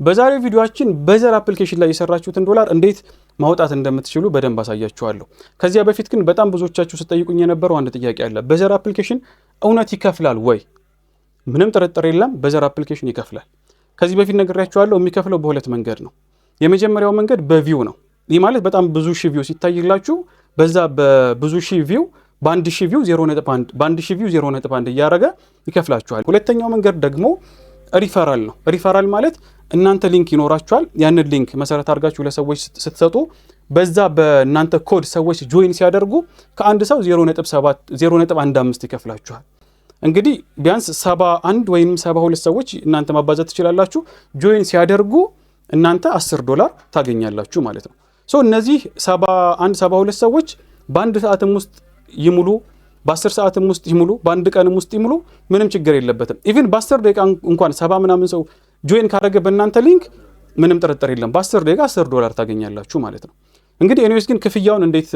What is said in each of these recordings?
በዛሬው ቪዲዮአችን በዘር አፕሊኬሽን ላይ የሰራችሁትን ዶላር እንዴት ማውጣት እንደምትችሉ በደንብ አሳያችኋለሁ። ከዚያ በፊት ግን በጣም ብዙዎቻችሁ ስጠይቁኝ የነበረው አንድ ጥያቄ አለ። በዘር አፕሊኬሽን እውነት ይከፍላል ወይ? ምንም ጥርጥር የለም፣ በዘር አፕሊኬሽን ይከፍላል። ከዚህ በፊት ነግሬያችኋለሁ። የሚከፍለው በሁለት መንገድ ነው። የመጀመሪያው መንገድ በቪው ነው። ይህ ማለት በጣም ብዙ ሺህ ቪው ሲታይላችሁ በዛ በብዙ ሺህ ቪው በአንድ ሺህ ቪው 0.1 በአንድ ሺህ ቪው 0.1 እያደረገ ይከፍላችኋል። ሁለተኛው መንገድ ደግሞ ሪፈራል ነው። ሪፈራል ማለት እናንተ ሊንክ ይኖራችኋል። ያንን ሊንክ መሰረት አድርጋችሁ ለሰዎች ስትሰጡ በዛ በእናንተ ኮድ ሰዎች ጆይን ሲያደርጉ ከአንድ ሰው 0.15 ይከፍላችኋል። እንግዲህ ቢያንስ 71 ወይም 72 ሰዎች እናንተ ማባዛት ትችላላችሁ። ጆይን ሲያደርጉ እናንተ $10 ታገኛላችሁ ማለት ነው። እነዚህ 71 72 ሰዎች በአንድ ሰዓትም ውስጥ ይሙሉ፣ በ10 ሰዓትም ውስጥ ይሙሉ፣ በአንድ ቀንም ውስጥ ይሙሉ፣ ምንም ችግር የለበትም። ኢቭን በ10 ደቂቃ እንኳን 70 ምናምን ሰው ጆይን ካደረገ በእናንተ ሊንክ ምንም ጥርጥር የለም በ10 ደቂቃ $10 ታገኛላችሁ ማለት ነው። እንግዲህ ኤኒዌይስ ግን ክፍያውን እንዴት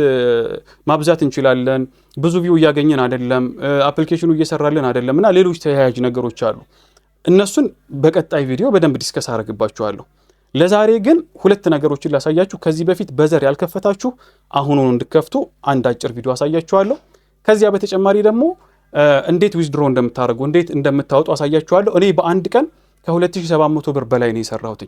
ማብዛት እንችላለን? ብዙ ቪው እያገኘን አይደለም፣ አፕሊኬሽኑ እየሰራልን አይደለም እና ሌሎች ተያያዥ ነገሮች አሉ። እነሱን በቀጣይ ቪዲዮ በደንብ ዲስከስ አደርግባችኋለሁ። ለዛሬ ግን ሁለት ነገሮችን ላሳያችሁ። ከዚህ በፊት በዘር ያልከፈታችሁ አሁኑን እንድከፍቱ አንድ አጭር ቪዲዮ አሳያችኋለሁ። ከዚያ በተጨማሪ ደግሞ እንዴት ዊዝድሮ እንደምታደርጉ እንዴት እንደምታወጡ አሳያችኋለሁ። እኔ በአንድ ቀን ከ2700 ብር በላይ ነው የሰራሁት።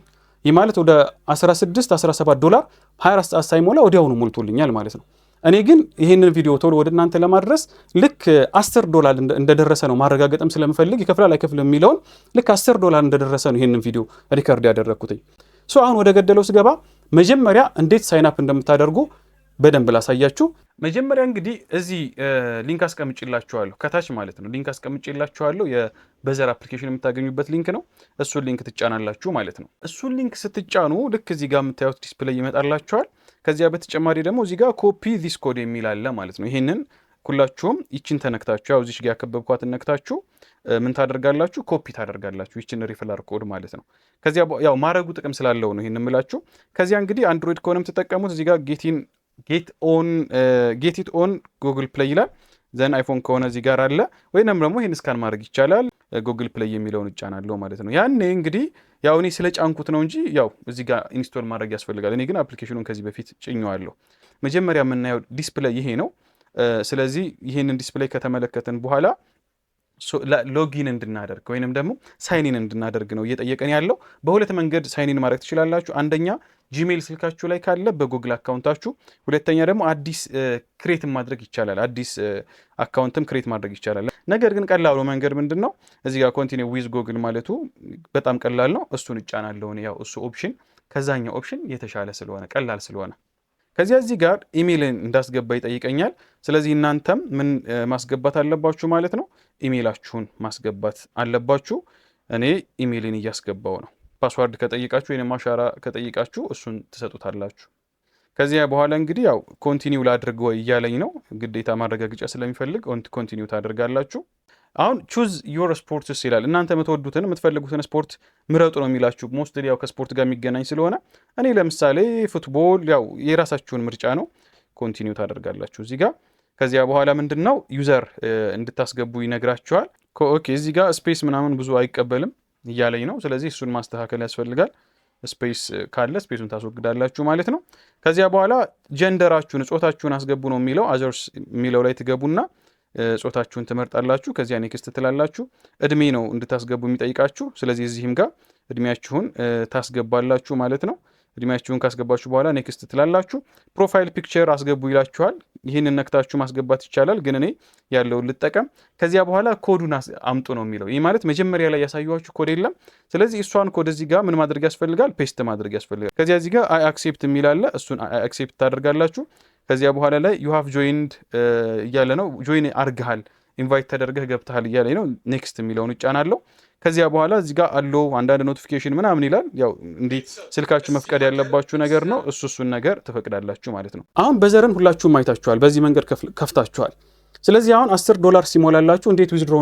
ይህ ማለት ወደ $16-17 24 ሰዓት ሳይሞላ ወዲያውኑ ሞልቶልኛል ማለት ነው። እኔ ግን ይህንን ቪዲዮ ቶሎ ወደ እናንተ ለማድረስ ልክ $10 እንደደረሰ ነው ማረጋገጥም ስለምፈልግ ይከፍላል አይከፍልም የሚለውን ልክ $10 እንደደረሰ ነው ይህንን ቪዲዮ ሪከርድ ያደረግኩትኝ። አሁን ወደ ገደለው ስገባ መጀመሪያ እንዴት ሳይን አፕ እንደምታደርጉ በደንብ ላሳያችሁ። መጀመሪያ እንግዲህ እዚህ ሊንክ አስቀምጬላችኋለሁ ከታች ማለት ነው። ሊንክ አስቀምጬላችኋለሁ በዘር አፕሊኬሽን የምታገኙበት ሊንክ ነው። እሱን ሊንክ ትጫናላችሁ ማለት ነው። እሱን ሊንክ ስትጫኑ ልክ እዚህ ጋር የምታዩት ዲስፕሌይ ይመጣላችኋል። ከዚያ በተጨማሪ ደግሞ እዚህ ጋር ኮፒ ዚስ ኮድ የሚል አለ ማለት ነው። ይሄንን ሁላችሁም ይችን ተነክታችሁ ያው እዚህ ጋር ያከበብኳትን ነክታችሁ ምን ታደርጋላችሁ? ኮፒ ታደርጋላችሁ ይችን ሪፈራል ኮድ ማለት ነው። ከዚያ ያው ማረጉ ጥቅም ስላለው ነው ይሄን የምላችሁ። ከዚያ እንግዲህ አንድሮይድ ከሆነም ተጠቀሙት እዚህ ጋር ጌት ኢት ኦን ጉግል ፕሌይ ይላል። ዘን አይፎን ከሆነ እዚህ ጋር አለ። ወይንም ደግሞ ይሄን ስካን ማድረግ ይቻላል። ጉግል ፕሌይ የሚለውን እጫናለሁ ማለት ነው። ያኔ እንግዲህ ያው እኔ ስለ ጫንኩት ነው እንጂ ያው እዚህ ጋር ኢንስቶል ማድረግ ያስፈልጋል። እኔ ግን አፕሊኬሽኑን ከዚህ በፊት ጭኘዋለሁ። መጀመሪያ የምናየው ዲስፕሌይ ይሄ ነው። ስለዚህ ይሄንን ዲስፕሌይ ከተመለከትን በኋላ ሎጊን እንድናደርግ ወይንም ደግሞ ሳይኒን እንድናደርግ ነው እየጠየቀን ያለው። በሁለት መንገድ ሳይኒን ማድረግ ትችላላችሁ። አንደኛ ጂሜል ስልካችሁ ላይ ካለ በጉግል አካውንታችሁ፣ ሁለተኛ ደግሞ አዲስ ክሬት ማድረግ ይቻላል። አዲስ አካውንትም ክሬት ማድረግ ይቻላል። ነገር ግን ቀላሉ መንገድ ምንድን ነው? እዚህ ጋር ኮንቲኒው ዊዝ ጉግል ማለቱ በጣም ቀላል ነው። እሱን እጫናለሁ። ያው እሱ ኦፕሽን ከዛኛው ኦፕሽን የተሻለ ስለሆነ ቀላል ስለሆነ ከዚያ እዚህ ጋር ኢሜይልን እንዳስገባ ይጠይቀኛል። ስለዚህ እናንተም ምን ማስገባት አለባችሁ ማለት ነው? ኢሜይላችሁን ማስገባት አለባችሁ። እኔ ኢሜይልን እያስገባው ነው። ፓስዋርድ ከጠይቃችሁ ወይም አሻራ ከጠይቃችሁ እሱን ትሰጡታላችሁ። ከዚያ በኋላ እንግዲህ ያው ኮንቲኒው ላድርግ ወይ እያለኝ ነው። ግዴታ ማረጋገጫ ስለሚፈልግ ኮንቲኒው ታደርጋላችሁ። አሁን ቹዝ ዮር ስፖርትስ ይላል። እናንተ የምትወዱትን የምትፈልጉትን ስፖርት ምረጡ ነው የሚላችሁ። ሞስትሊ ያው ከስፖርት ጋር የሚገናኝ ስለሆነ እኔ ለምሳሌ ፉትቦል፣ ያው የራሳችሁን ምርጫ ነው። ኮንቲኒው ታደርጋላችሁ እዚህ ጋር። ከዚያ በኋላ ምንድን ነው ዩዘር እንድታስገቡ ይነግራችኋል። ኦኬ እዚህ ጋር ስፔስ ምናምን ብዙ አይቀበልም እያለኝ ነው። ስለዚህ እሱን ማስተካከል ያስፈልጋል። ስፔስ ካለ ስፔሱን ታስወግዳላችሁ ማለት ነው። ከዚያ በኋላ ጀንደራችሁን ጾታችሁን አስገቡ ነው የሚለው። አዘርስ የሚለው ላይ ትገቡና ጾታችሁን ትመርጣላችሁ። ከዚያ ኔክስት ትላላችሁ። እድሜ ነው እንድታስገቡ የሚጠይቃችሁ። ስለዚህ እዚህም ጋር እድሜያችሁን ታስገባላችሁ ማለት ነው። እድሜያችሁን ካስገባችሁ በኋላ ኔክስት ትላላችሁ። ፕሮፋይል ፒክቸር አስገቡ ይላችኋል። ይህንን ነክታችሁ ማስገባት ይቻላል፣ ግን እኔ ያለውን ልጠቀም። ከዚያ በኋላ ኮዱን አምጡ ነው የሚለው። ይህ ማለት መጀመሪያ ላይ ያሳየኋችሁ ኮድ የለም። ስለዚህ እሷን ኮድ እዚህ ጋር ምን ማድረግ ያስፈልጋል? ፔስት ማድረግ ያስፈልጋል። ከዚያ እዚህ ጋር አይ አክሴፕት የሚል አለ። እሱን አይ አክሴፕት ታደርጋላችሁ። ከዚያ በኋላ ላይ ዩ ሃቭ ጆይንድ እያለ ነው። ጆይን አርግሃል፣ ኢንቫይት ተደርገህ ገብተሃል እያለኝ ነው። ኔክስት የሚለውን እጫናለሁ። ከዚያ በኋላ እዚህ ጋር አለው አንዳንድ ኖቲፊኬሽን ምናምን ይላል። ያው እንዴት ስልካችሁ መፍቀድ ያለባችሁ ነገር ነው። እሱን ነገር ትፈቅዳላችሁ ማለት ነው። አሁን በዘርን ሁላችሁም አይታችኋል። በዚህ መንገድ ከፍታችኋል። ስለዚህ አሁን $10 ሲሞላላችሁ እንዴት ዊዝድሮ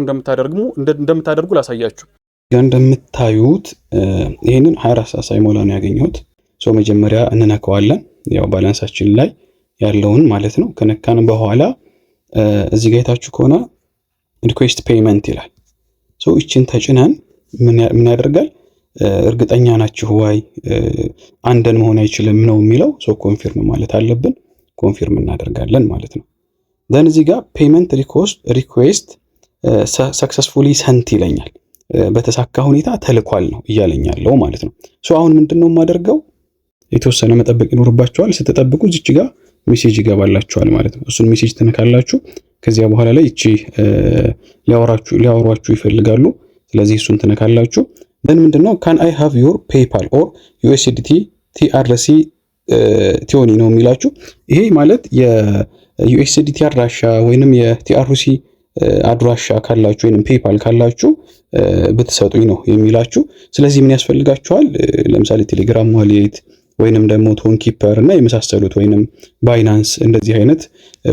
እንደምታደርጉ ላሳያችሁ። እንደምታዩት ይህንን 24 ሰዓት ሳይሞላ ነው ያገኘሁት። መጀመሪያ እንነካዋለን። ያው ባላንሳችን ላይ ያለውን ማለት ነው። ከነካን በኋላ እዚህ ጋር የታችሁ ከሆነ ሪኩዌስት ፔይመንት ይላል። ይችን ተጭነን ምን ያደርጋል? እርግጠኛ ናችሁ ወይ አንደን መሆን አይችልም ነው የሚለው። ሶ ኮንፊርም ማለት አለብን። ኮንፊርም እናደርጋለን ማለት ነው። ዘን እዚህ ጋር ፔመንት ሪኩዌስት ሰክሰስፉሊ ሰንት ይለኛል። በተሳካ ሁኔታ ተልኳል ነው እያለኝ ያለው ማለት ነው። ሶ አሁን ምንድነው የማደርገው? የተወሰነ መጠበቅ ይኖርባችኋል። ስትጠብቁ እዚች ጋር ሜሴጅ ይገባላችኋል ማለት ነው። እሱን ሜሴጅ ትነካላችሁ። ከዚያ በኋላ ላይ እቺ ሊያወሯችሁ ይፈልጋሉ። ስለዚህ እሱን ትነካላችሁ። ደን ምንድነው ካን አይ ሃቭ ዮር ፔይፓል ኦር ዩኤስዲቲ ቲአርሲ ቲዮኒ ነው የሚላችሁ። ይሄ ማለት የዩኤስዲቲ አድራሻ ወይንም የቲአርሲ አድራሻ ካላችሁ ወይንም ፔይፓል ካላችሁ ብትሰጡኝ ነው የሚላችሁ። ስለዚህ ምን ያስፈልጋችኋል? ለምሳሌ ቴሌግራም ዋሌት ወይንም ደግሞ ቶን ኪፐር እና የመሳሰሉት ወይንም ባይናንስ እንደዚህ አይነት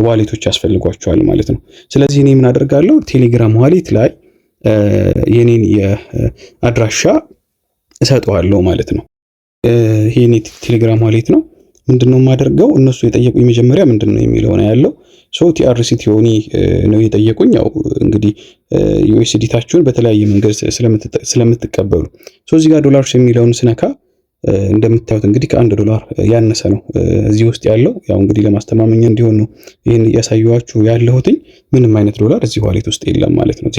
ዋሌቶች ያስፈልጓቸዋል ማለት ነው። ስለዚህ እኔ ምን አደርጋለሁ? ቴሌግራም ዋሌት ላይ የኔን የአድራሻ እሰጠዋለሁ ማለት ነው። ይሄ የኔ ቴሌግራም ዋሌት ነው። ምንድነው የማደርገው? እነሱ የጠየቁኝ መጀመሪያ ምንድነው የሚለው ነው ያለው። ሶ ቲአርሲ ቲዮኒ ነው የጠየቁኝ። ያው እንግዲህ ዩኤስዲታችሁን በተለያየ መንገድ ስለምትቀበሉ ሶ እዚህ ጋር ዶላርስ የሚለውን ስነካ እንደምታዩት እንግዲህ $1 ያነሰ ነው እዚህ ውስጥ ያለው። ያው እንግዲህ ለማስተማመኛ እንዲሆን ነው ይሄን ያሳየኋችሁ ያለሁትኝ። ምንም አይነት ዶላር እዚህ ዋሌት ውስጥ የለም ማለት ነው።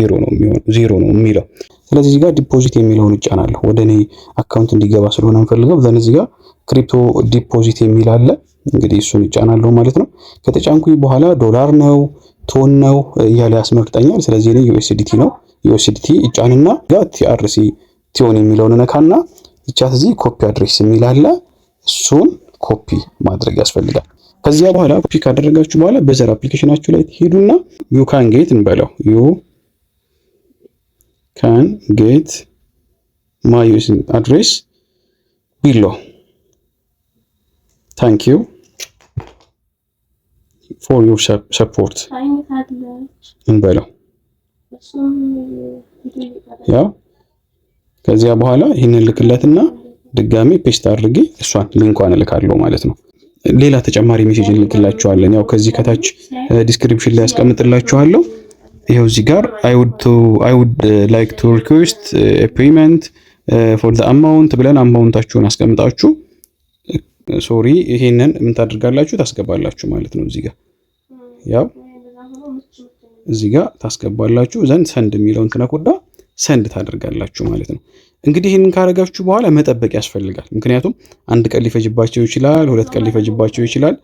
ዜሮ ነው የሚለው። ስለዚህ እዚህ ጋር ዲፖዚት የሚለውን እጫናለሁ ወደ እኔ አካውንት እንዲገባ ስለሆነ እንፈልገው። ዘን እዚህ ጋር ክሪፕቶ ዲፖዚት የሚል አለ። እንግዲህ እሱን እጫናለሁ ማለት ነው። ከተጫንኩኝ በኋላ ዶላር ነው ቶን ነው እያለ ያስመርጠኛል። ስለዚህ እኔ ዩኤስዲቲ ነው ዩኤስዲቲ እጫንና ጋር ቲአርሲ ቲዮኒ የሚለውን ነካና እቻት እዚህ ኮፒ አድሬስ የሚል አለ። እሱን ኮፒ ማድረግ ያስፈልጋል። ከዚያ በኋላ ኮፒ ካደረጋችሁ በኋላ በዘር አፕሊኬሽናችሁ ላይ ትሄዱና ዩ ካን ጌት እንበለው ዩ ካን ጌት ማይ ዩኤስዲ አድሬስ ቢሎ ታንክ ዩ ፎር ዩር ሰፖርት እንበለው ያው ከዚያ በኋላ ይሄንን ልክለትና ድጋሚ ፔስት አድርጌ እሷን ሊንኳን እልካለሁ ማለት ነው። ሌላ ተጨማሪ ሜሴጅ እንልክላችኋለን። ያው ከዚህ ከታች ዲስክሪፕሽን ላይ ያስቀምጥላችኋለሁ። ይሄው እዚህ ጋር I would like to request a payment for the amount ብለን አማውንታችሁን አስቀምጣችሁ ሶሪ ይሄንን ምን ታደርጋላችሁ? ታስገባላችሁ ማለት ነው። እዚህ ጋር ያው እዚህ ጋር ታስገባላችሁ። ዘንድ ሰንድ የሚለውን ትነኩዳ ሰንድ ታደርጋላችሁ ማለት ነው። እንግዲህ ይህንን ካረጋችሁ በኋላ መጠበቅ ያስፈልጋል። ምክንያቱም 1 ቀን ሊፈጅባቸው ይችላል፣ 2 ቀን ሊፈጅባቸው ይችላል፣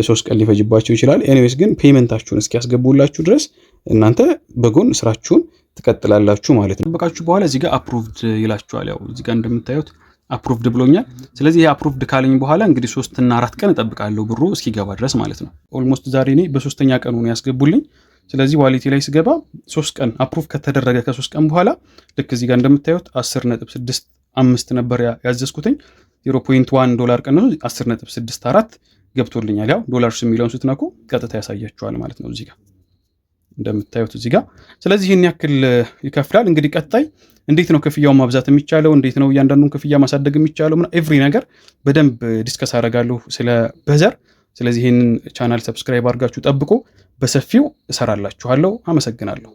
3 ቀን ሊፈጅባቸው ይችላል። ኤኒዌይስ ግን ፔመንታችሁን እስኪያስገቡላችሁ ድረስ እናንተ በጎን ስራችሁን ትቀጥላላችሁ ማለት ነው። ጠበቃችሁ በኋላ እዚህ ጋር አፕሩቭድ ይላችኋል። ያው እዚህ ጋር እንደምታዩት አፕሩቭድ ብሎኛል። ስለዚህ ይሄ አፕሩቭድ ካለኝ በኋላ እንግዲህ 3 እና 4 ቀን እጠብቃለሁ ብሩ እስኪገባ ድረስ ማለት ነው። ኦልሞስት ዛሬ እኔ በ3ኛ ቀኑ ነው ያስገቡልኝ። ስለዚህ ዋሌቴ ላይ ስገባ 3 ቀን አፕሩቭ ከተደረገ ከ3 ቀን በኋላ ልክ እዚህ ጋር እንደምታዩት 10.65 ነበር ያዘዝኩትኝ 0.1 ዶላር ቀንሶ 10.64 ገብቶልኛል። ያው ዶላርስ የሚለውን ስትነኩ ቀጥታ ያሳያችኋል ማለት ነው እዚህ ጋር እንደምታዩት እዚህ ጋር። ስለዚህ ይህን ያክል ይከፍላል። እንግዲህ ቀጣይ እንዴት ነው ክፍያውን ማብዛት የሚቻለው፣ እንዴት ነው እያንዳንዱን ክፍያ ማሳደግ የሚቻለው፣ ኤቭሪ ነገር በደንብ ዲስከስ አደርጋለሁ ስለ በዘር። ስለዚህ ይህንን ቻናል ሰብስክራይብ አድርጋችሁ ጠብቆ በሰፊው እሰራላችኋለሁ። አመሰግናለሁ።